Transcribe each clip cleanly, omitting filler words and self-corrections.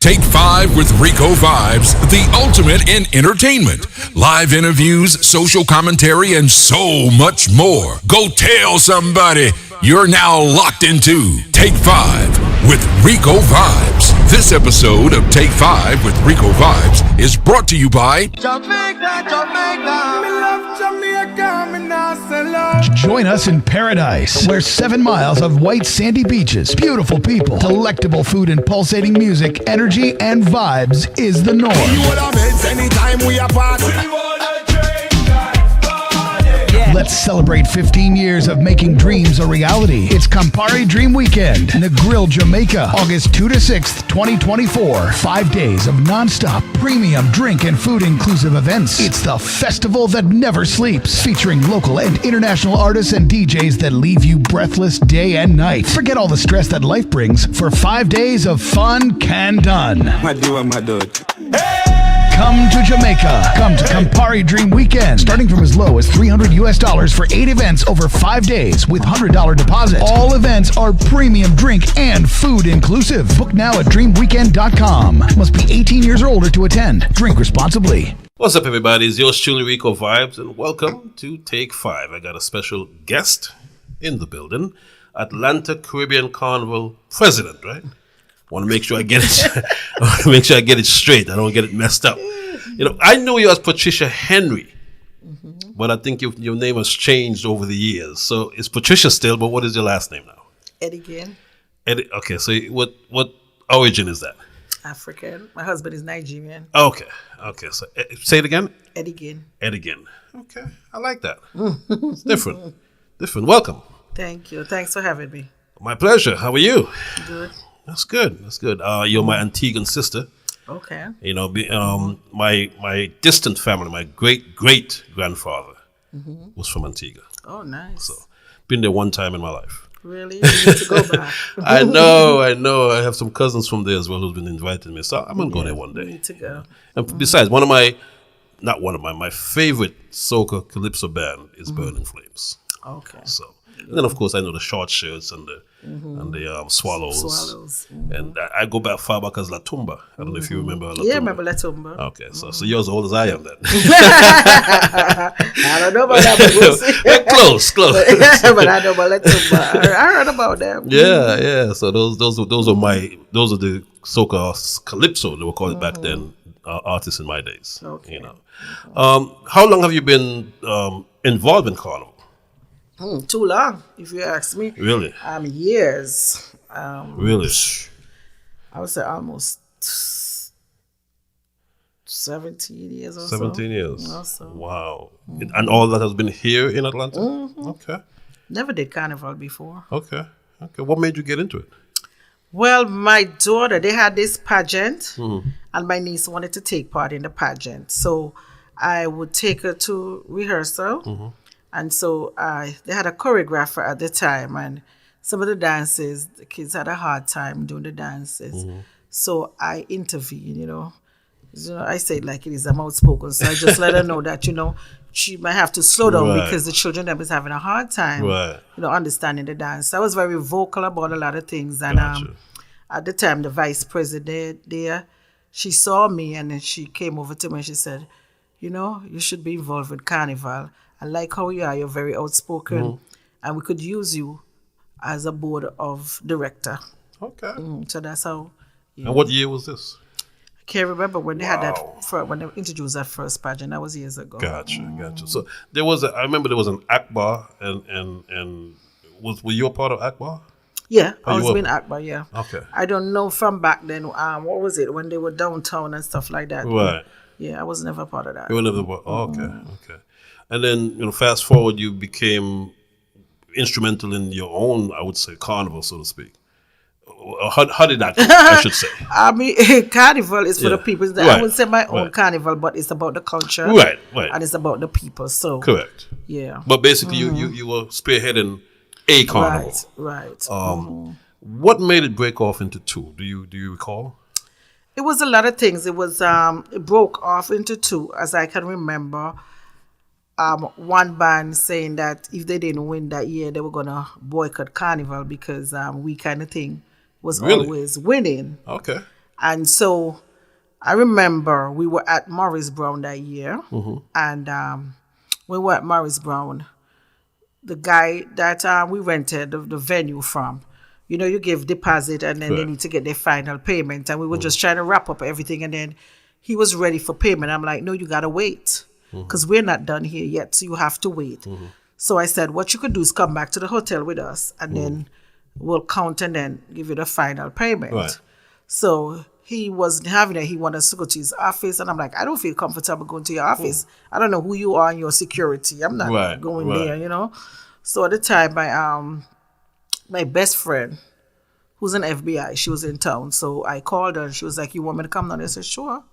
Take 5 with Ricovibes, the ultimate in entertainment. Live interviews, social commentary, and so much more. Go tell somebody you're now locked into Take 5 with Ricovibes. This episode of Take 5 with Ricovibes is brought to you by Jamaica. Me love Jamaica, me nah sell out. Join us in paradise, where 7 miles of white sandy beaches, beautiful people, delectable food, and pulsating music, energy, and vibes is the norm. Anytime we are party. Let's celebrate 15 years of making dreams a reality. It's Campari Dream Weekend, Negril, Jamaica, August 2 to 6th, 2024. 5 days of non-stop premium drink and food inclusive events. It's the festival that never sleeps, featuring local and international artists and DJs that leave you breathless day and night. Forget all the stress that life brings for 5 days of fun can done. My dude. Come to Jamaica. Come to Campari Dream Weekend. Starting from as low as $300 for 8 events over 5 days with $100 deposit. All events are premium drink and food inclusive. Book now at dreamweekend.com. Must be 18 years or older to attend. Drink responsibly. What's up, everybody? It's yours truly, Ricovibes, and welcome to Take 5. I got a special guest in the building, Atlanta Caribbean Carnival president, right? Want to make sure I get it. I want to make sure I get it straight. I don't get it messed up. You know, I know you as Patricia Henry, but I think your name has changed over the years. So it's Patricia still, but what is your last name now? Edigin. Okay, so what origin is that? African. My husband is Nigerian. Okay. So say it again. Edigin. Okay, I like that. It's different. Welcome. Thank you. Thanks for having me. My pleasure. How are you? Good. That's good. You're my Antiguan sister. Okay. You know, my distant family, my great grandfather was from Antigua. Oh, nice. So, been there one time in my life. Really? You need to go back. I know. I have some cousins from there as well who's been inviting me. So I'm gonna go there one day. You need to go. And besides, my favorite soca calypso band is Burning Flames. Okay. So, and then of course I know the Short Shirts and the Swallows. And I go back far back as La Tumba. I don't know if you remember La Tumba. Yeah, I remember La Tumba. Okay, so you're as old as I am then. I don't know about that, but we'll see. Close. But I know about La Tumba. I heard about them. Yeah. So those are the soca calypso they were called back then. Artists in my days. Okay. You know, how long have you been involved in Carnival? Too long, if you ask me. Really? Years. Really? I would say almost 17 years or 17 years. Also. Wow. And all that has been here in Atlanta? Okay. Never did Carnival before. Okay. What made you get into it? Well, my daughter, they had this pageant, and my niece wanted to take part in the pageant. So I would take her to rehearsal. And so they had a choreographer at the time, and some of the dances, the kids had a hard time doing the dances. So I intervened, you know. I say it like it is, I'm outspoken. So I just let her know that, she might have to slow down because the children was having a hard time, understanding the dance. I was very vocal about a lot of things. And at the time, the vice president there, she saw me and then she came over to me and she said, you should be involved with Carnival. I like how you are. You're very outspoken, and we could use you as a board of director. Okay. So that's how. And what year was this? I can't remember when they had that. When they introduced that first pageant, that was years ago. Gotcha. So I remember there was an Akbar, and were you a part of Akbar? Yeah, I was in Akbar. Yeah. Okay. I don't know from back then. What was it when they were downtown and stuff like that? Right. Yeah, I was never part of that. You were never part. Okay. And then, fast forward, you became instrumental in your own, I would say, carnival, so to speak. How did that go, I should say? I mean, Carnival is for the people. I wouldn't say my own carnival, but it's about the culture. Right. And it's about the people. So correct. Yeah. But basically, you were spearheading a carnival. Right. What made it break off into two? Do you recall? It was a lot of things. It was it broke off into two, as I can remember. One band saying that if they didn't win that year, they were gonna boycott Carnival because we kind of thing was always winning. Okay. And so I remember we were at Morris Brown that year. And we were at Morris Brown. The guy that we rented the venue from, you give deposit and then they need to get their final payment. And we were just trying to wrap up everything. And then he was ready for payment. I'm like, no, you got to wait because we're not done here yet. So you have to wait. So I said, what you could do is come back to the hotel with us and then we'll count and then give you the final payment. Right. So he wasn't having it. He wanted us to go to his office. And I'm like, I don't feel comfortable going to your office. I don't know who you are and your security. I'm not going there, So at the time, my best friend, who's an FBI, she was in town. So I called her and she was like, you want me to come down? I said, sure.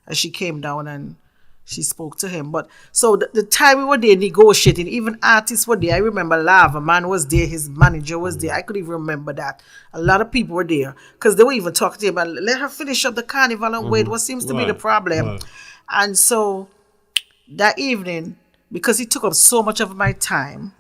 And she came down and she spoke to him. But so the time we were there negotiating, even artists were there. I remember Lava Man was there, his manager was there. I could even remember that. A lot of people were there because they were even talking to him and let her finish up the carnival and wait. What seems to be the problem? And so that evening, because he took up so much of my time,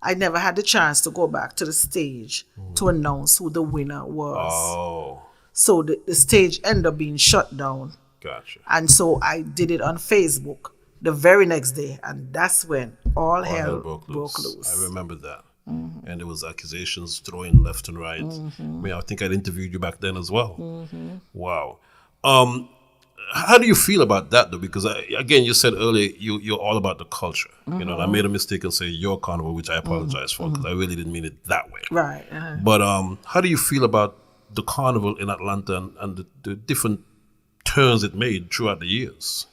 I never had the chance to go back to the stage to announce who the winner was. Oh. So the stage ended up being shut down. Gotcha. And so I did it on Facebook the very next day. And that's when all hell broke loose. I remember that. And there was accusations thrown left and right. I think I'd interviewed you back then as well. Wow. How do you feel about that, though? Because, again, you said earlier you're all about the culture. I made a mistake and say your carnival, which I apologize for because I really didn't mean it that way. Right. But how do you feel about the carnival in Atlanta and the different turns it made throughout the years?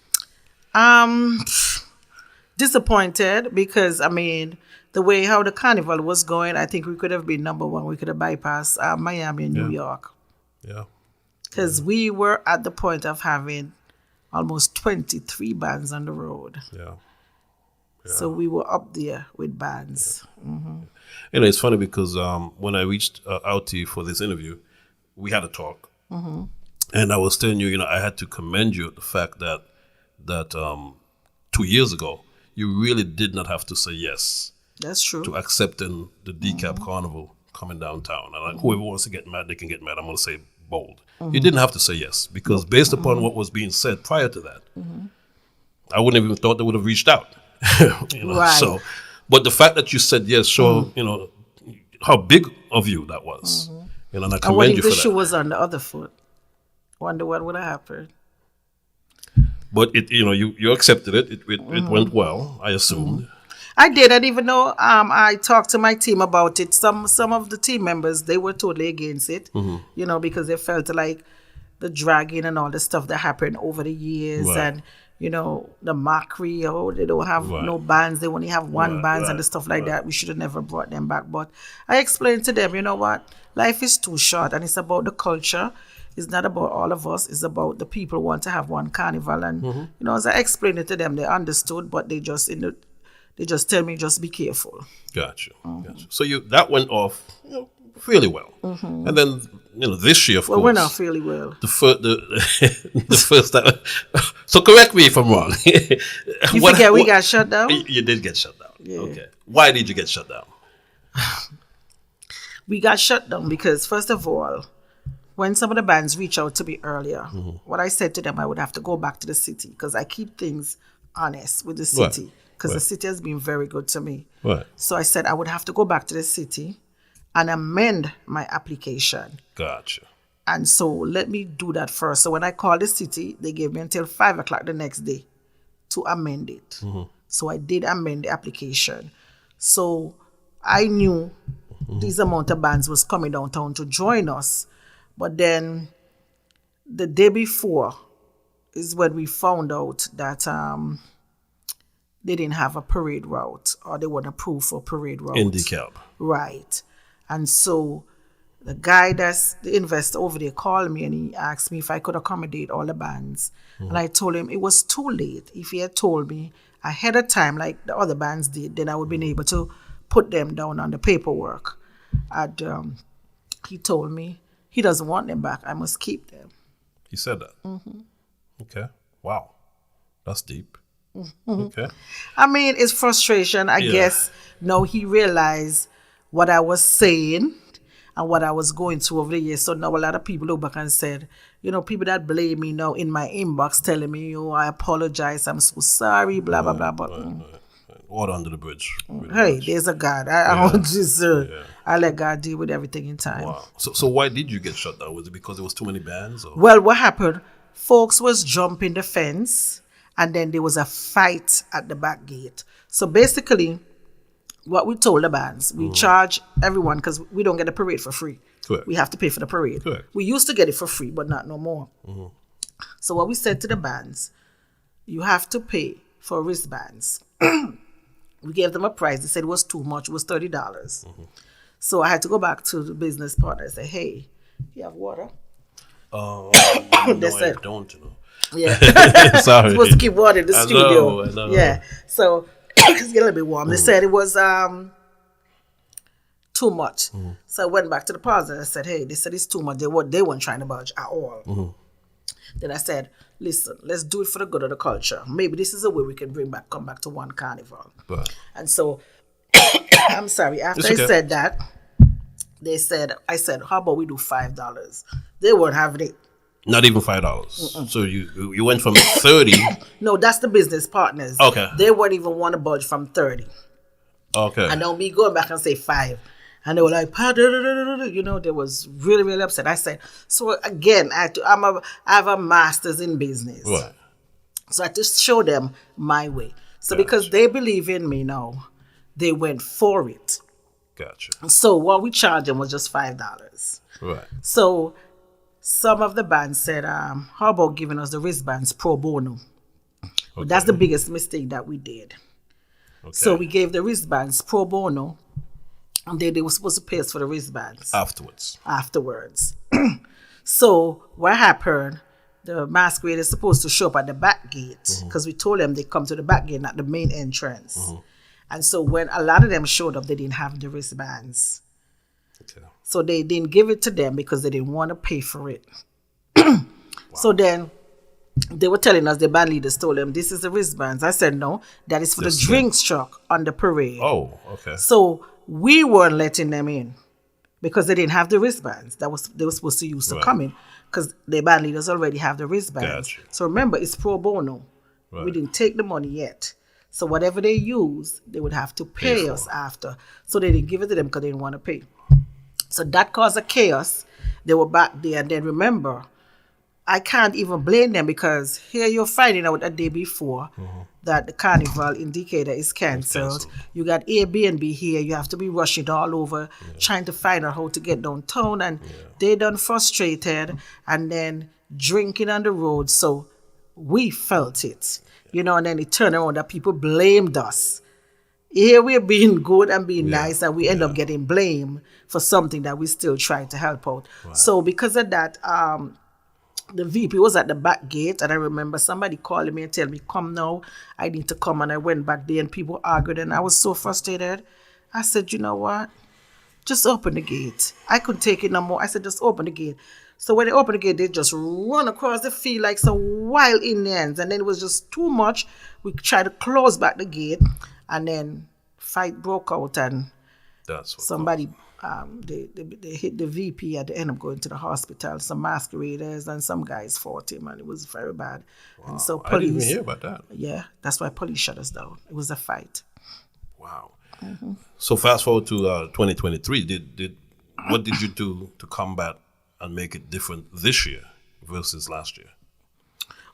Disappointed because, the way how the carnival was going, I think we could have been number one. We could have bypassed Miami and New York. Yeah. Because we were at the point of having almost 23 bands on the road. Yeah. So we were up there with bands. It's funny because when I reached out to you for this interview, we had a talk. And I was telling you, I had to commend you at the fact that 2 years ago, you really did not have to say yes. That's true. To accepting the decaf carnival coming downtown. And whoever wants to get mad, they can get mad. I'm going to say bold. You didn't have to say yes because based upon what was being said prior to that, I wouldn't have even thought they would have reached out. Right. So, but the fact that you said yes show how big of you that was. And I commend you for that. The shoe was on the other foot. Wonder what would have happened. But it, you accepted it. It went well, I assumed. I did. And even though I talked to my team about it, some of the team members, they were totally against it, because they felt like the dragging and all the stuff that happened over the years and, the mockery, they don't have no bands, they only have one bands and the stuff like that. We should have never brought them back. But I explained to them, you know what? Life is too short and it's about the culture. It's not about all of us. It's about the people who want to have one carnival. And, as I explained it to them, they understood, but they just tell me, just be careful. Gotcha. So that went off fairly well. And then, this year, of course. Well, went off fairly well. The first time. So correct me if I'm wrong. You forget we got shut down? You did get shut down. Yeah. Okay. Why did you get shut down? We got shut down because, first of all, when some of the bands reached out to me earlier, what I said to them, I would have to go back to the city because I keep things honest with the city. Because the city has been very good to me. Right. So I said I would have to go back to the city and amend my application. Gotcha. And so let me do that first. So when I called the city, they gave me until 5 o'clock the next day to amend it. So I did amend the application. So I knew this amount of bands was coming downtown to join us. But then the day before is when we found out that they didn't have a parade route or they weren't approved for parade route. In DeKalb. Right. And so the guy that's the investor over there called me and he asked me if I could accommodate all the bands. And I told him it was too late. If he had told me ahead of time like the other bands did, then I would have been able to put them down on the paperwork. And he told me he doesn't want them back. I must keep them. He said that? Okay. Wow. That's deep. Okay. It's frustration. I guess, he realized what I was saying. and what I was going through over the years. So now a lot of people look back and said, people that blame me now in my inbox telling me, I apologize, I'm so sorry, blah, blah, blah. But water under the bridge. hey, there's a God. I don't just, I let God deal with everything in time. Wow. So why did you get shut down? Was it because there was too many bands? Or? Well, what happened? Folks was jumping the fence, and then there was a fight at the back gate. So basically, what we told the bands, we charge everyone because we don't get the parade for free. Correct. We have to pay for the parade. Correct. We used to get it for free, but not no more. So what we said to the bands, you have to pay for wristbands. We gave them a price. They said it was too much. It was $30. So I had to go back to the business partner and say, hey, you have water? No, said, I don't, Yeah. Sorry. You're supposed to keep water in the studio. I know. Yeah. So it's getting a little bit warm. They said it was too much. So I went back to the pause and I said, hey, they said it's too much. They weren't trying to budge at all. Then I said, listen, let's do it for the good of the culture. Maybe this is a way we can come back to one carnival. But, and so, I'm sorry, after okay. I said that, I said, how about we do $5? They weren't having it. not even $5. So you went from 30. No, that's the business partners. Okay. They wouldn't even want to budge from 30. Okay. And don't be going back and say 5. And they were like, they was really, really upset. I said, so again, I have a master's in business. Right. So I just show them my way. So because they believe in me now, they went for it. Gotcha. So what we charged them was just $5. Right. So some of the bands said, how about giving us the wristbands pro bono? But that's the biggest mistake that we did. Okay. So we gave the wristbands pro bono, and they were supposed to pay us for the wristbands. Afterwards. So what happened, the masquerade is supposed to show up at the back gate, because we told them they come to the back gate, not the main entrance. And so when a lot of them showed up, they didn't have the wristbands. Okay. So they didn't give it to them because they didn't want to pay for it. So then they were telling us, the band leaders told them, this is the wristbands. I said, no, that is for the drinks truck on the parade. Oh, okay. So we weren't letting them in because they didn't have the wristbands they were supposed to use to come in, because the band leaders already have the wristbands. Gotcha. So remember, it's pro bono. Right. We didn't take the money yet. So whatever they use, they would have to pay us after. So they didn't give it to them because they didn't want to pay. So that caused a chaos. They were back there. And then remember, I can't even blame them, because here you're finding out a day before that the Carnival indicator is cancelled. You got Airbnb here. You have to be rushing all over, trying to find out how to get downtown. And they done frustrated and then drinking on the road. So we felt it, and then it turned around that people blamed us. Here we're being good and being nice, and we end up getting blamed for something that we still trying to help out. Wow. So because of that, the VP was at the back gate, and I remember somebody calling me and telling me, come now, I need to come. And I went back there and people argued, and I was so frustrated. I said, you know what? Just open the gate. I couldn't take it no more. I said, just open the gate. So when they opened the gate, they just run across the field like some wild Indians. And then it was just too much. We tried to close back the gate, and then fight broke out, and somebody, they hit the VP at the end of going to the hospital. Some masqueraders and some guys fought him, and it was very bad. Wow. And so police, I didn't even hear about that. Yeah, that's why police shut us down. It was a fight. Wow. So fast forward to 2023. What did you do to combat and make it different this year versus last year?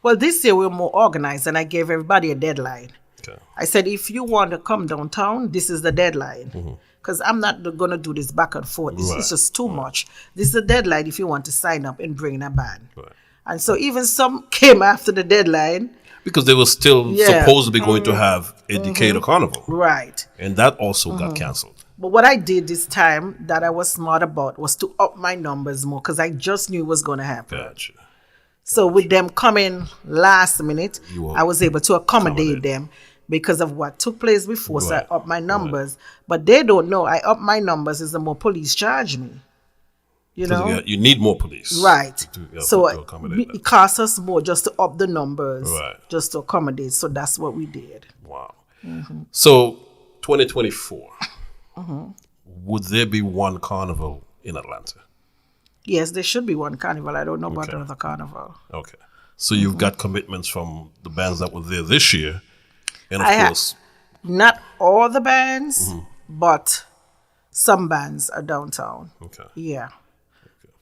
Well, this year we were more organized, and I gave everybody a deadline. Okay. I said, if you want to come downtown, this is the deadline. Because I'm not going to do this back and forth. This is just too much. This is the deadline if you want to sign up and bring in a band. Right. And so even some came after the deadline. Because they were still supposed to be going to have a Decatur Carnival. Right. And that also got canceled. But what I did this time that I was smart about was to up my numbers more, because I just knew it was going to happen. Gotcha. So with them coming last minute, I was able to accommodate them because of what took place before. So I upped my numbers. But they don't know I upped my numbers is the more police charge me. You know? You need more police. Right. So it costs us more just to up the numbers, just to accommodate. So that's what we did. Wow. So 2024, would there be one carnival in Atlanta? Yes, there should be one carnival. I don't know about Okay. another carnival. Okay. So you've got commitments from the bands that were there this year. And of I ha- course, Not all the bands, but some bands are downtown. okay. Yeah.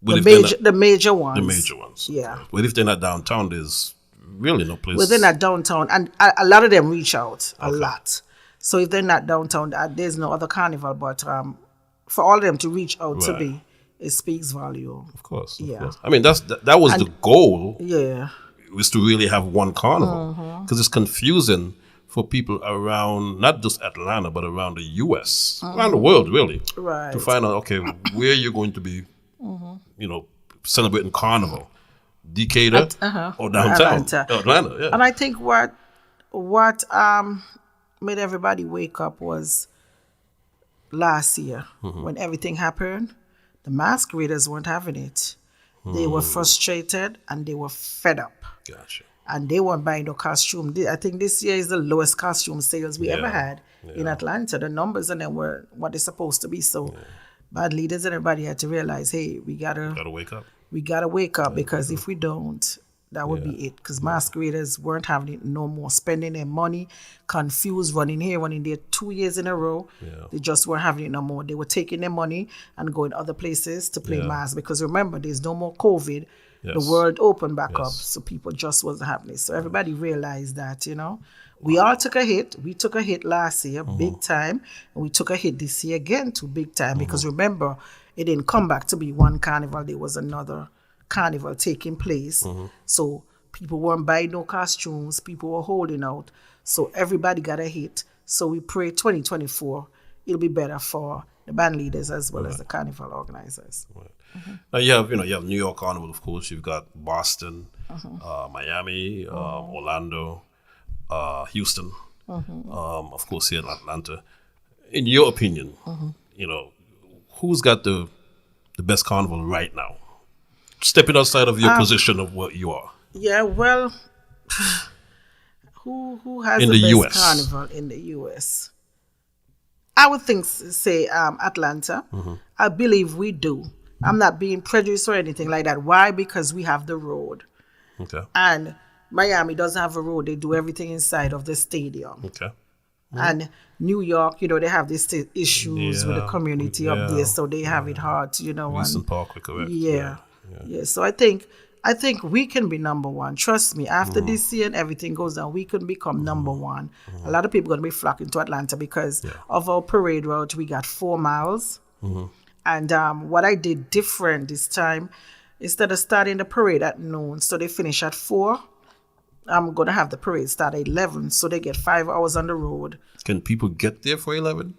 But The if they're not- the major ones. the major ones. Yeah. Okay. But if they're not downtown, there's really no place. Well, they're not downtown, and a lot of them reach out a Okay. lot. So if they're not downtown, there's no other carnival. But for all of them to reach out to Right. me, it speaks volume. Of course. Yeah. Of course. I mean, that was the goal, Yeah, was to really have one carnival. Mm-hmm. Because it's confusing for people around, not just Atlanta, but around the U.S., around the world, really. Mm-hmm. Right. To find out, okay, where you're going to be, celebrating Carnival. Decatur or downtown? Atlanta, yeah. and I think what made everybody wake up was last year when everything happened. The masqueraders weren't having it. They were frustrated and they were fed up. Gotcha. And they weren't buying no costume. I think this year is the lowest costume sales we ever Yeah. had in Atlanta. The numbers on them were what they're supposed to be. So bad leaders and everybody had to realize, hey, we gotta wake up. wake up because if we don't, that would be it. Because masqueraders weren't having it no more, spending their money, confused, running here, running there 2 years in a row. Yeah. They just weren't having it no more. They were taking their money and going other places to play mass because remember, there's no more COVID. Yes. The world opened back up, Yes. so people just wasn't having it. So everybody realized that, we all took a hit. We took a hit last year, big time, and we took a hit this year again, too, big time. Because remember, it didn't come back to be one carnival. There was another carnival taking place. So people weren't buying no costumes. People were holding out. So everybody got a hit. So we pray 2024 it'll be better for the band leaders as well as the carnival organizers. Right. Now you have New York Carnival, of course. You've got Boston, Miami, Orlando, Houston, of course here in Atlanta. In your opinion, who's got the best carnival right now? Stepping outside of your position of what you are. Yeah, well, who has In the the best US. carnival in the US? I would say Atlanta. I believe we do. I'm not being prejudiced or anything like that. Why? Because we have the road. Okay. And Miami doesn't have a road. They do everything inside of the stadium. Okay. And New York, they have these issues with the Yeah, community up yeah, there, so they have it hard, Eastern Park, correct? Yeah. So I think we can be number one. Trust me. After this year and everything goes down, we can become number one. A lot of people are going to be flocking to Atlanta because of our parade route. We got 4 miles. And what I did different this time, instead of starting the parade at noon, so they finish at 4, I'm going to have the parade start at 11, so they get 5 hours on the road. Can people get there for 11?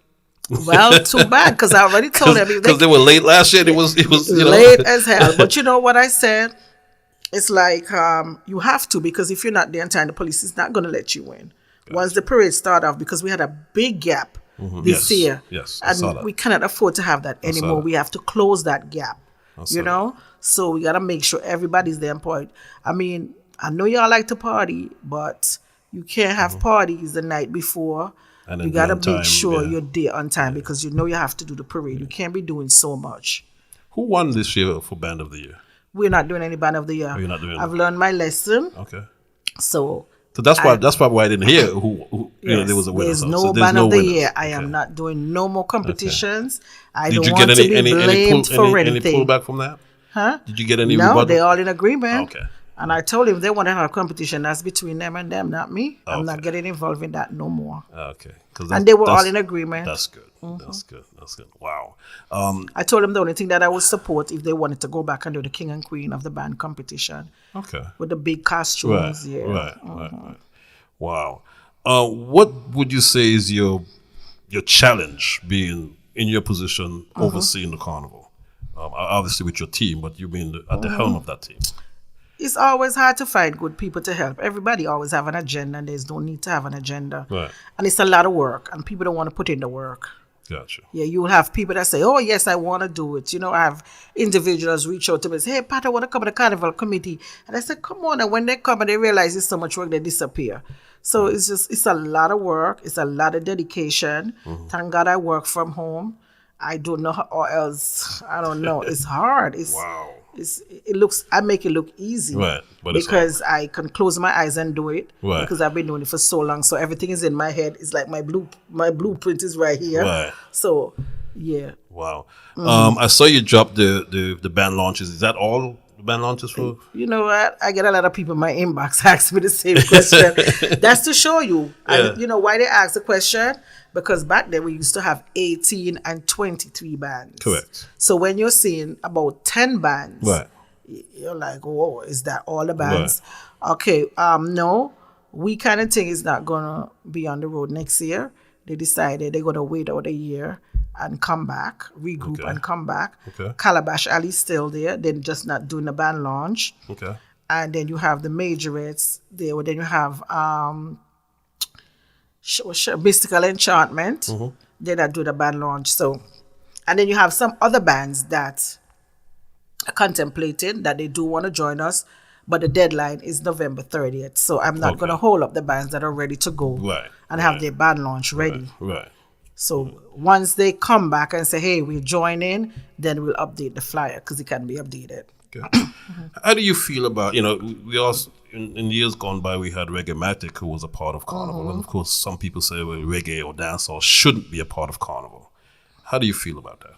Well, too bad, because I already told them. Because they were late last year. It was late as hell. But you know what I said? It's like you have to, because if you're not there in time, the police is not going to let you in. Once the parade start off, because we had a big gap this year. Yes, I saw And that. we cannot afford to have that anymore. that. We have to close that gap, saw that. So we got to make sure everybody's there on point. I mean, I know y'all like to party, but you can't have parties the night before. And You then got to be on time, make sure yeah. you're there on time because you have to do the parade. You can't be doing so much. Who won this year for Band of the Year? We're not doing any band of the year. you're not doing I've it? learned my lesson. Okay. So So that's probably why I didn't hear who there was a winner. there's So no there's band no of the winners. year. I am Okay. not doing no more competitions. I Did don't you want get to be blamed for any anything. pullback from that? Huh? Did you get any No, rebuttal? they're all in agreement. Okay. And I told him if they want to have a competition, that's between them and them, not me. I'm not Okay. getting involved in that no more. Okay. And they were all in agreement. That's good. That's good. That's good. Wow. I told them the only thing that I would support if they wanted to go back and do the king and queen of the band competition Okay. with the big Right. costumes. Yeah. Right. Wow. What would you say is your challenge being in your position overseeing the carnival? Obviously with your team, but you being at the helm of that team. It's always hard to find good people to help. Everybody always have an agenda, and there's no need to have an agenda. Right. And it's a lot of work, and people don't want to put in the work. Gotcha. Yeah, you will have people that say, oh, yes, I want to do it. I have individuals reach out to me and say, hey, Pat, I want to come to the carnival committee. And I said, come on. And when they come and they realize it's so much work, they disappear. So it's a lot of work. It's a lot of dedication. Thank God I work from home. I don't know how, or else I don't know. It's hard. Wow. I make it look easy, Right, but it's because I can close my eyes and do it, Right. because I've been doing it for so long. So everything is in my head. It's like my blueprint is right here. Right. So yeah, Wow. I saw you drop the band launches. Is that all the band launches for? you know what? I get a lot of people in my inbox ask me the same question. That's to show you. Yeah. And you know why they ask the question? Because back then we used to have 18 and 23 bands. Correct. So when you're seeing about 10 bands, Right. you're like, whoa, is that all the bands? Okay, no, we kind of think it's not gonna be on the road next year. They decided they're gonna wait out a year and come back, regroup and come back. Okay. Calabash Alley's still there. They're just not doing the band launch. Okay. And then you have the majorettes there. Then you have Mystical Enchantment. They're not doing the band launch. So, and then you have some other bands that are contemplating that they do want to join us, but the deadline is November 30th. So I'm not going to hold up the bands that are ready to go and have their band launch ready. Right. So once they come back and say, hey, we're joining, then we'll update the flyer, because it can be updated. Okay. How do you feel about, we also, in years gone by, we had Reggae-matic, who was a part of Carnival. And of course, some people say, well, reggae or dancehall shouldn't be a part of Carnival. How do you feel about that?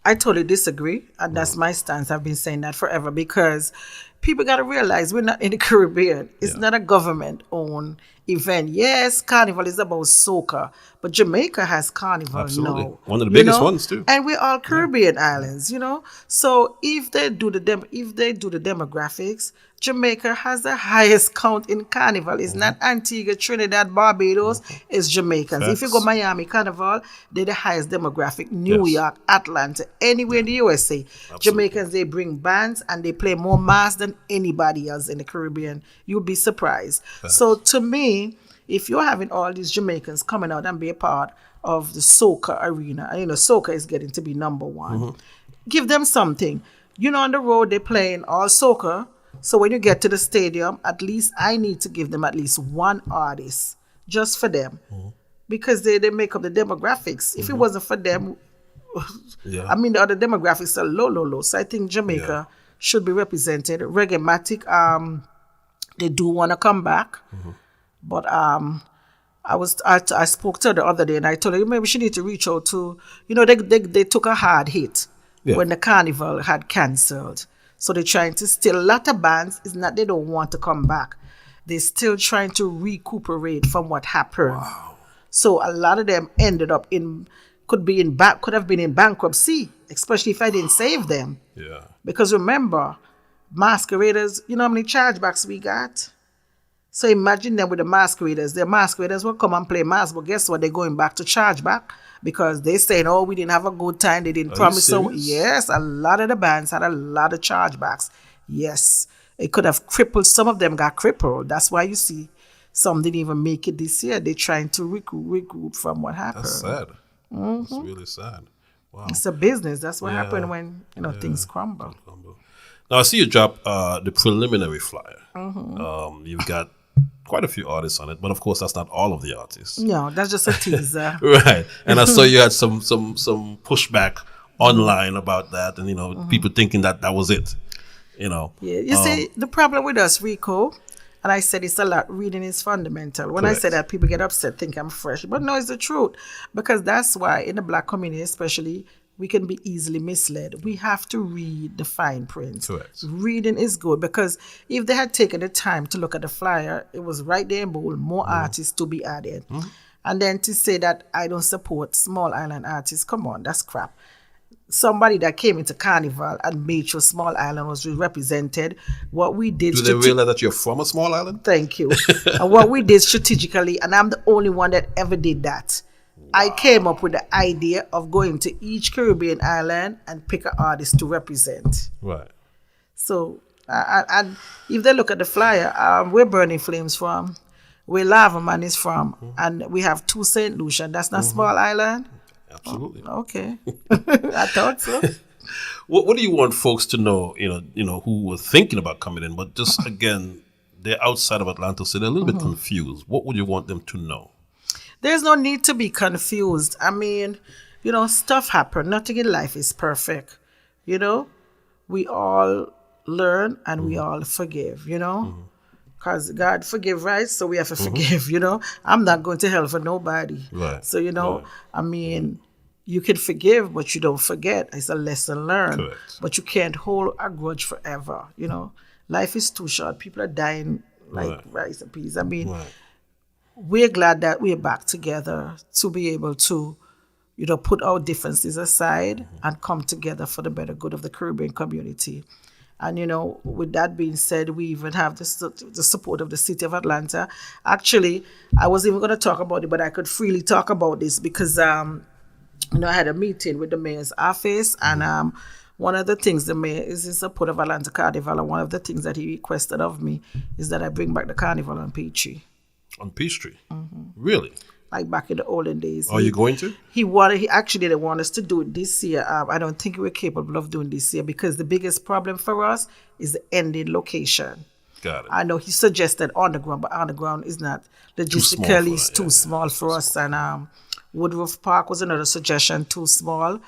I totally disagree. And that's my stance. I've been saying that forever, because people got to realize we're not in the Caribbean. It's not a government-owned event. Yes, Carnival is about soca, but Jamaica has Carnival Absolutely. now. One of the biggest ones, too. And we're all Caribbean islands, So if they do the demographics, Jamaica has the highest count in Carnival. It's not Antigua, Trinidad, Barbados. It's Jamaicans. If you go Miami Carnival, they're the highest demographic. New York, Atlanta, anywhere in the USA. Jamaicans, they bring bands and they play more mass than anybody else in the Caribbean. You'll be surprised. So to me, if you're having all these Jamaicans coming out and be a part of the soca arena, and soca is getting to be number one, give them something. On the road they're playing all soca. So when you get to the stadium, at least I need to give them at least one artist just for them, because they make up the demographics. If it wasn't for them, I mean, the other demographics are low. So I think Jamaica should be represented. Reggae-matic, they do want to come back, but I spoke to her the other day and I told her maybe she need to reach out to, they took a hard hit when the Carnival had cancelled. So they're trying to still, a lot of bands, it's not they don't want to come back. They're still trying to recuperate from what happened. Wow. So a lot of them ended up could have been in bankruptcy, especially if I didn't save them. Yeah. Because remember, masqueraders, you know how many chargebacks we got? So imagine them with the masqueraders. The masqueraders will come and play mass, but guess what? They're going back to chargeback, because they saying, oh, we didn't have a good time. They didn't promise. So yes, a lot of the bands had a lot of chargebacks. Yes, it could have crippled. Some of them got crippled. That's why you see some didn't even make it this year. They're trying to regroup from what happened. That's sad. It's really sad. Wow. It's a business. That's what happened when things crumble. Now I see you drop the preliminary flyer. You've got quite a few artists on it, but of course that's not all of the artists. No, that's just a teaser. Right. And I saw you had some pushback online about that, and people thinking that was it. Yeah, you see, the problem with us, Rico, and I said it's a lot, reading is fundamental. When I say that, people get upset, think I'm fresh. But no, it's the truth. Because that's why in the Black community especially, we can be easily misled. We have to read the fine print. Correct. Reading is good, because if they had taken the time to look at the flyer, it was right there in bold, more artists to be added. And then to say that I don't support small island artists, come on, that's crap. Somebody that came into Carnival and made sure Small Island was represented. What we did... Do they realize that you're from a small island? Thank you. And what we did strategically, and I'm the only one that ever did that. Wow. I came up with the idea of going to each Caribbean island and pick an artist to represent. Right. So, and if they look at the flyer, where Burning Flames from, where Lava Man is from, and we have 2 St. Lucia. That's not Small Island? Absolutely. Oh, okay. I thought so. What do you want folks to know, who were thinking about coming in, but just, again, they're outside of Atlanta, so they're a little bit confused. What would you want them to know? There's no need to be confused. I mean, stuff happen. Nothing in life is perfect. We all learn and we all forgive, because God forgive, right? So we have to forgive, I'm not going to hell for nobody. Right. So, I mean, you can forgive, but you don't forget. It's a lesson learned. Correct. But you can't hold a grudge forever, Life is too short. People are dying like rice and peas. I mean, we're glad that we're back together to be able to, put our differences aside and come together for the better good of the Caribbean community. And, with that being said, we even have the support of the city of Atlanta. Actually, I wasn't even going to talk about it, but I could freely talk about this because, I had a meeting with the mayor's office, and one of the things the mayor is in support of Atlanta Carnival, and one of the things that he requested of me is that I bring back the Carnival on Peachtree. On Peachtree? Really? Like back in the olden days. Are you going to? He actually didn't want us to do it this year. I don't think we're capable of doing this year because the biggest problem for us is the ending location. Got it. I know he suggested underground, but underground is not logistically too small for us. And Woodruff Park was another suggestion, too small.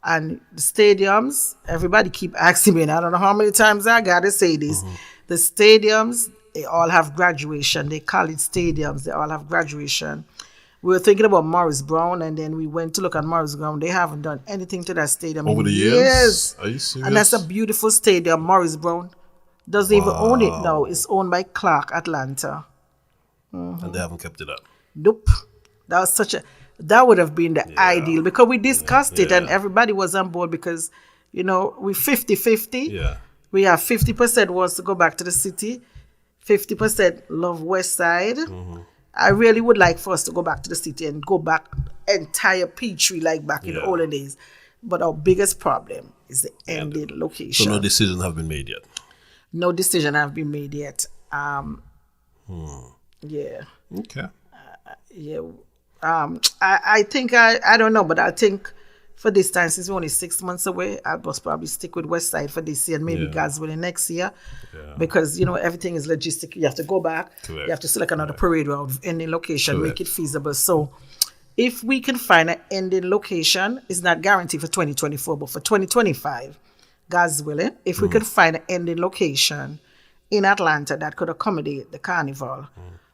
And the stadiums, everybody keep asking me, and I don't know how many times I gotta say this. The stadiums, they all have graduation. They call it stadiums. They all have graduation. We were thinking about Morris Brown, and then we went to look at Morris Brown. They haven't done anything to that stadium over in the years. Are you serious? And that's a beautiful stadium. Morris Brown doesn't even own it now. It's owned by Clark Atlanta. And they haven't kept it up. Nope. That would have been the ideal, because we discussed it and everybody was on board because, we 50-50. Yeah. We have 50% wants to go back to the city, 50% love West Side. I really would like for us to go back to the city and go back entire Peachtree like back in the olden days. But our biggest problem is the ending location. So no decision have been made yet? No decision have been made yet. Yeah. Okay. Yeah. I think, I don't know, but I think for this time, since we're only 6 months away, I'll just probably stick with West Side for this year and maybe God's willing next year. Yeah. Because, everything is logistic. You have to go back. Correct. You have to select another parade route, ending location, make it feasible. So if we can find an ending location, it's not guaranteed for 2024, but for 2025, God's willing, if we could find an ending location in Atlanta that could accommodate the Carnival,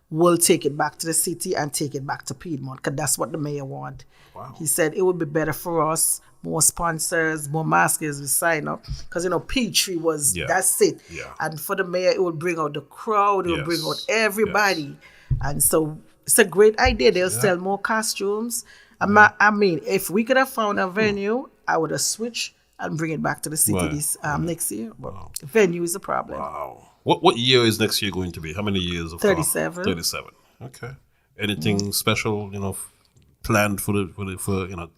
we'll take it back to the city and take it back to Piedmont, because that's what the mayor wants. Wow. He said it would be better for us, more sponsors, more maskers will sign up, because Peachtree was, that's it. Yeah. And for the mayor, it would bring out the crowd, it would bring out everybody. And so it's a great idea. They'll sell more costumes. I mean, if we could have found a venue, I would have switched and bring it back to the city this next year. But venue is a problem. Wow. What year is next year going to be? How many years of 37. 37. Okay. Anything special, planned for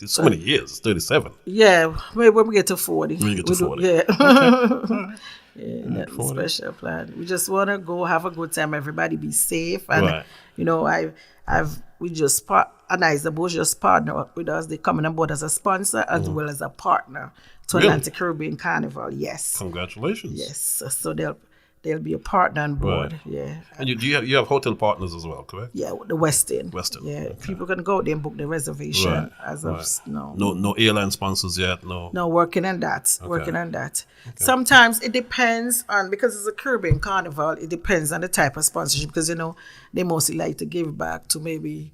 so many years? 37. Yeah, when we get to 40. When you get to 40. Yeah. Okay. Yeah, nothing special plan. We just want to go have a good time. Everybody be safe, and we just Anais the Bush just partner with us. They coming on board as a sponsor as well as a partner to Atlantic Caribbean Carnival. Yes. Congratulations. Yes. So they'll be a partner on board. Right. Yeah. And you have hotel partners as well, correct? Yeah, the Westin. Yeah. Okay. People can go out there and book their reservation as of No airline sponsors yet. No, working on that. Okay. Working on that. Okay. Sometimes it depends on, because it's a Caribbean Carnival, it depends on the type of sponsorship, because they mostly like to give back to maybe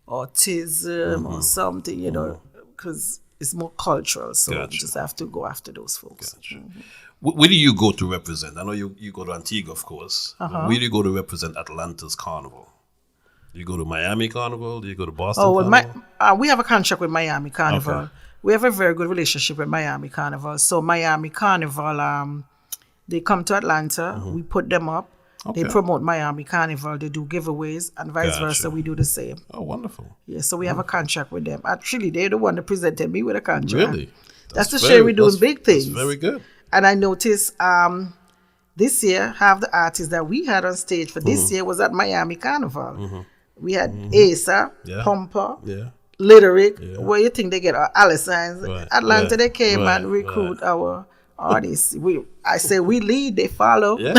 autism or something, because it's more cultural. So you just have to go after those folks. Gotcha. Where do you go to represent? I know you go to Antigua, of course. Where do you go to represent Atlanta's Carnival? Do you go to Miami Carnival? Do you go to Boston Carnival? We have a contract with Miami Carnival. Okay. We have a very good relationship with Miami Carnival. So Miami Carnival, they come to Atlanta. We put them up. Okay. They promote Miami Carnival. They do giveaways and vice versa. We do the same. Oh, wonderful. Yeah, so we have a contract with them. Actually, they're the one that presented me with a contract. Really? That's the shame we're doing big things. That's very good. And I noticed this year, half the artists that we had on stage for this year was at Miami Carnival. We had Asa, Pumper, Lyric. Where you think they get our Allisons? Atlanta, they came and recruit our artists. I say we lead, they follow. Yeah.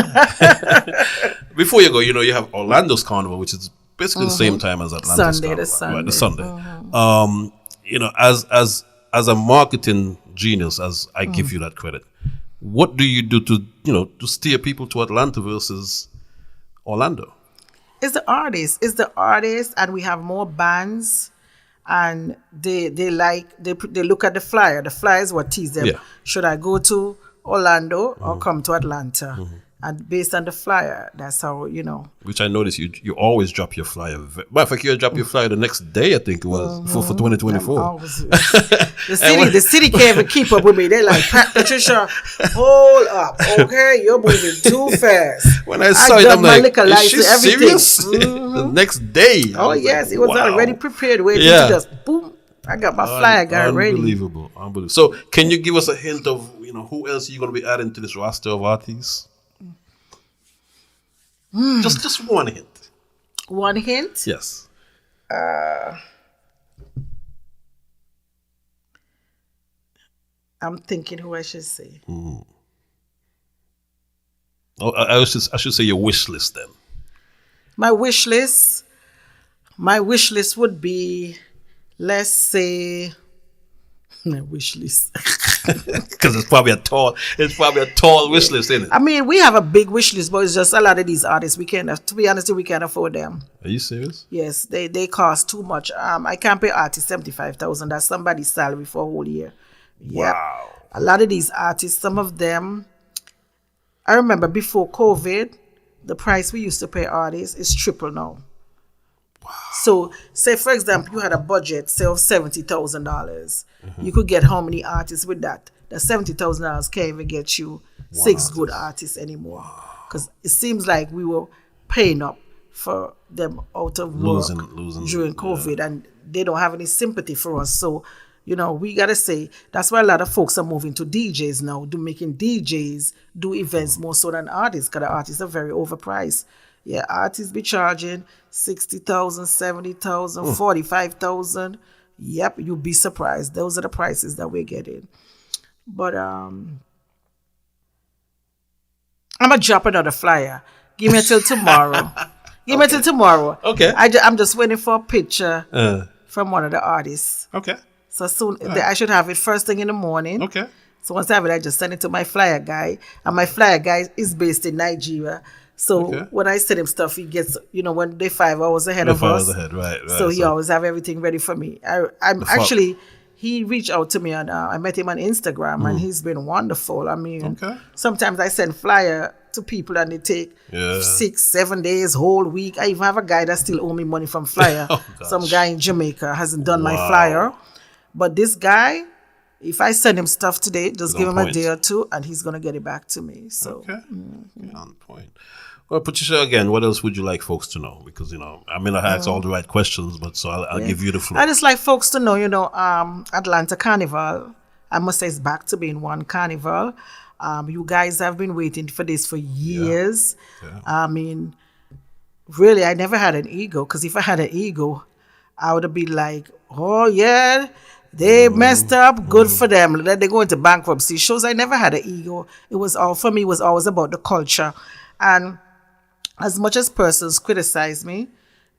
Before you go, you have Orlando's Carnival, which is basically the same time as Atlanta's Carnival. The Sunday. Right, the Sunday. as a marketing genius, as I give you that credit, what do you do to steer people to Atlanta versus Orlando? It's the artists, and we have more bands, and they look at the flyer. The flyer is what tease them. Yeah. Should I go to Orlando or come to Atlanta? And based on the flyer, that's how, Which I noticed you always drop your flyer. Matter of fact, you drop your flyer the next day, I think it was, for 2024. The city can't even keep up with me. They're like, Patricia, hold up, okay? You're moving too fast. When I saw it, I'm like, is she everything. serious? The next day. Oh, yes, it was already prepared. Waiting to just, boom, I got my flyer guy ready. Unbelievable. So, can you give us a hint of, who else you're going to be adding to this roster of artists? Just one hint. One hint? Yes. I'm thinking who I should say. Oh, I should say your wish list then. My wish list would be, let's say, my wish list. Because it's probably a tall wish list, isn't it? I mean, we have a big wish list, but it's just a lot of these artists to be honest, we can't afford them. Are you serious? Yes, they cost too much. I can't pay artists $75,000. That's somebody's salary for a whole year. Yep. Wow. A lot of these artists, some of them, I remember before COVID, the price we used to pay artists is triple now. Wow. So, say for example, you had a budget, say of $70,000. You could get how many artists with that? The $70,000 can't even get you 6 good artists anymore. Because it seems like we were paying up for them out of work losing during COVID, and they don't have any sympathy for us. So, we got to say, that's why a lot of folks are moving to DJs now, making DJs do events more so than artists, because the artists are very overpriced. Yeah, artists be charging $60,000, $70,000, $45,000. Yep, you'll be surprised. Those are the prices that we're getting. But I'm gonna drop another flyer. Give me till tomorrow. Give me till tomorrow. Okay. I'm just waiting for a picture from one of the artists. Okay. So soon I should have it first thing in the morning. Okay. So once I have it, I just send it to my flyer guy, and my flyer guy is based in Nigeria. So when I send him stuff, he gets, when they're 5 hours ahead of us. 5 hours ahead, right. So he always have everything ready for me. He reached out to me, and I met him on Instagram, and he's been wonderful. I mean, sometimes I send flyer to people, and they take 6-7 days, whole week. I even have a guy that still owe me money from flyer. Some guy in Jamaica hasn't done my flyer. But this guy, if I send him stuff today, just give him a day or two, and he's going to get it back to me. So, on point. Well, Patricia, again, what else would you like folks to know? Because, I may not ask all the right questions, but so I'll give you the floor. I just like folks to know, Atlanta Carnival, I must say it's back to being one carnival. You guys have been waiting for this for years. Yeah. I mean, really, I never had an ego, because if I had an ego, I would have been like, oh, yeah, they messed up, good for them. Then they go into bankruptcy. Shows I never had an ego. It was always about the culture. And as much as persons criticize me,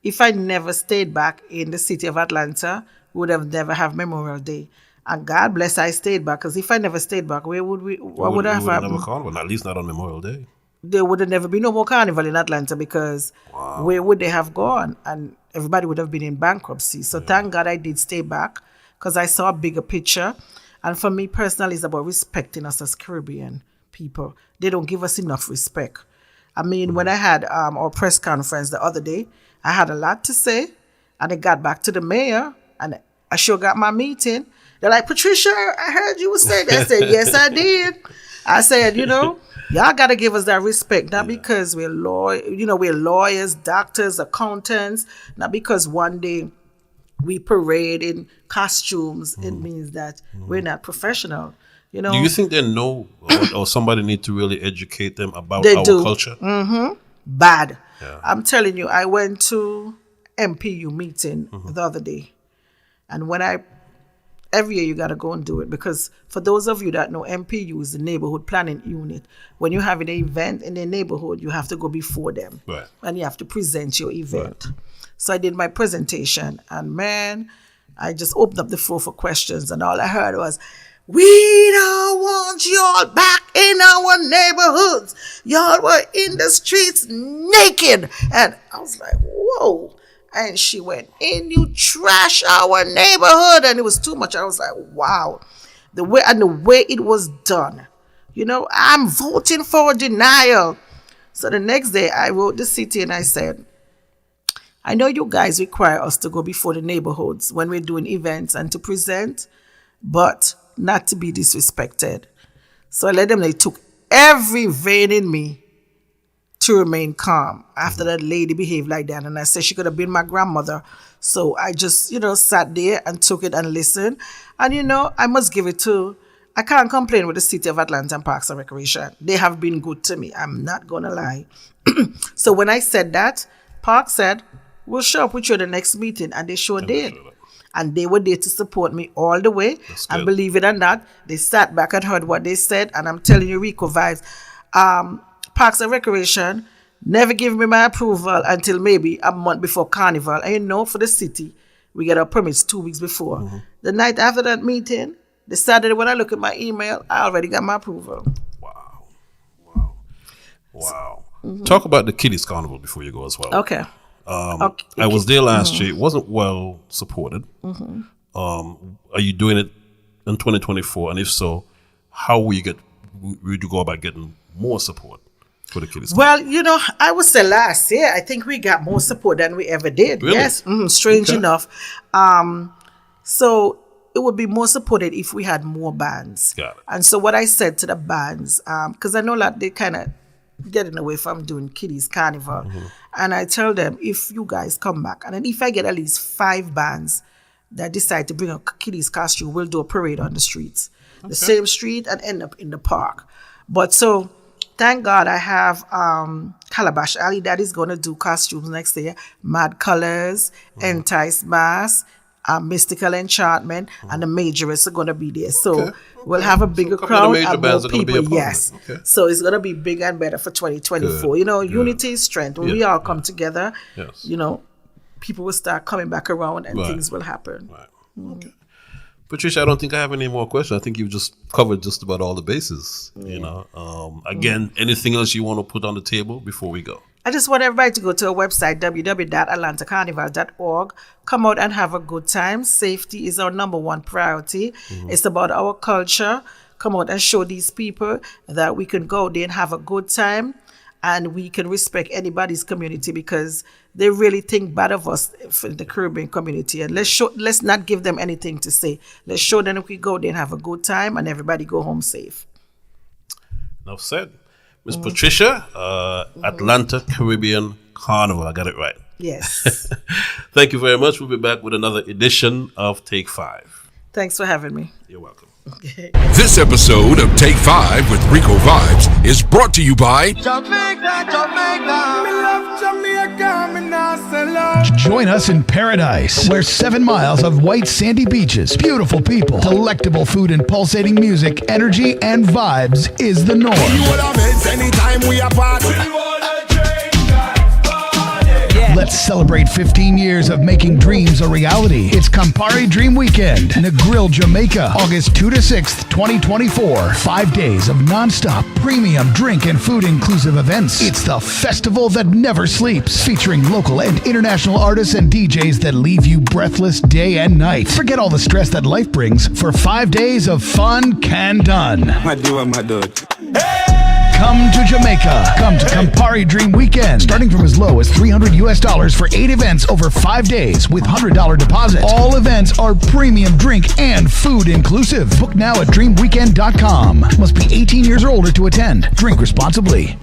if I never stayed back in the city of Atlanta, we would have never have Memorial Day. And God bless I stayed back, because if I never stayed back, where would we? What would have happened? Never Carnival, at least not on Memorial Day. There would have never been no more Carnival in Atlanta, because where would they have gone? And everybody would have been in bankruptcy. So thank God I did stay back, because I saw a bigger picture. And for me personally, it's about respecting us as Caribbean people. They don't give us enough respect. I mean, when I had our press conference the other day, I had a lot to say, and I got back to the mayor, and I sure got my meeting. They're like, Patricia, I heard you were saying that. I said, yes, I did. I said, y'all got to give us that respect, not because we're we're lawyers, doctors, accountants, not because one day we parade in costumes. It means that we're not professional. Do you think they know, or somebody need to really educate them about our culture? Bad. Yeah. I'm telling you, I went to MPU meeting the other day, and every year you got to go and do it, because for those of you that know, MPU is the neighborhood planning unit. When you have an event in the neighborhood, you have to go before them, and you have to present your event. Right. So I did my presentation, and man, I just opened up the floor for questions, and all I heard was, "We don't want y'all back in our neighborhoods. Y'all were in the streets naked." And I was like, whoa. And she went, "And you trash our neighborhood." And it was too much. I was like, wow. The way it was done. You know, I'm voting for denial. So the next day I wrote the city and I said, "I know you guys require us to go before the neighborhoods when we're doing events and to present, but not to be disrespected." So I let them know it took every vein in me to remain calm after that lady behaved like that. And I said she could have been my grandmother. So I just, sat there and took it and listened. And, I must give it to, I can't complain with the City of Atlanta and Parks and Recreation. They have been good to me. I'm not going to lie. So when I said that, Park said, "We'll show up with you at the next meeting." And they sure did. And they were there to support me all the way. And believe it or not, they sat back and heard what they said. And I'm telling you, Ricovibes, Parks and Recreation never gave me my approval until maybe a month before Carnival. And for the city, we get our permits 2 weeks before. Mm-hmm. The night after that meeting, the Saturday when I look at my email, I already got my approval. Wow. Mm-hmm. Talk about the Kiddies Carnival before you go as well. Okay. I was there last year. It wasn't well supported. Mm-hmm. Are you doing it in 2024? And if so, how would you go about getting more support for the Kiddies Carnival? Well, I would say last year, I think we got more support than we ever did. Really? Yes. Strange enough. So it would be more supported if we had more bands. Got it. And so what I said to the bands, because I know that they kind of getting away from doing Kiddies Carnival. Mm-hmm. And I tell them, if you guys come back, and then if I get at least 5 bands that decide to bring a Kiddies costume, we'll do a parade on the streets. Okay. The same street and end up in the park. But so, thank God I have Calabash Ali that is going to do costumes next year. Mad Colors, Entice Mass, Mystical Enchantment, and the Majorists are going to be there. So we'll have a bigger crowd and more people. Yes. Okay. So it's going to be bigger and better for 2024. Good. Unity is strength. When we all come together, people will start coming back around and things will happen. Right. Okay. Patricia, I don't think I have any more questions. I think you've just covered just about all the bases. Again, anything else you want to put on the table before we go? I just want everybody to go to our website, www.atlantacarnival.org. Come out and have a good time. Safety is our number one priority. Mm-hmm. It's about our culture. Come out and show these people that we can go there and have a good time, and we can respect anybody's community, because they really think bad of us in the Caribbean community. And let's not give them anything to say. Let's show them if we go there and have a good time and everybody go home safe. Enough said. Miss Patricia, Atlanta Caribbean Carnival. I got it right. Yes. Thank you very much. We'll be back with another edition of Take 5. Thanks for having me. You're welcome. This episode of Take 5 with Ricovibes is brought to you by Jamaica. Me love Jamaica, me not sell out. Join us in paradise, where 7 miles of white sandy beaches, beautiful people, delectable food, and pulsating music, energy, and vibes is the norm. Anytime we are party. Let's celebrate 15 years of making dreams a reality. It's Campari Dream Weekend, Negril, Jamaica, August 2 to 6th, 2024. 5 days of non-stop premium drink and food inclusive events. It's the festival that never sleeps, featuring local and international artists and DJs that leave you breathless day and night. Forget all the stress that life brings for 5 days of fun can done. My dude. Come to Jamaica. Come to Campari Dream Weekend. Starting from as low as $300 for 8 events over 5 days with $100 deposit. All events are premium drink and food inclusive. Book now at dreamweekend.com. Must be 18 years or older to attend. Drink responsibly.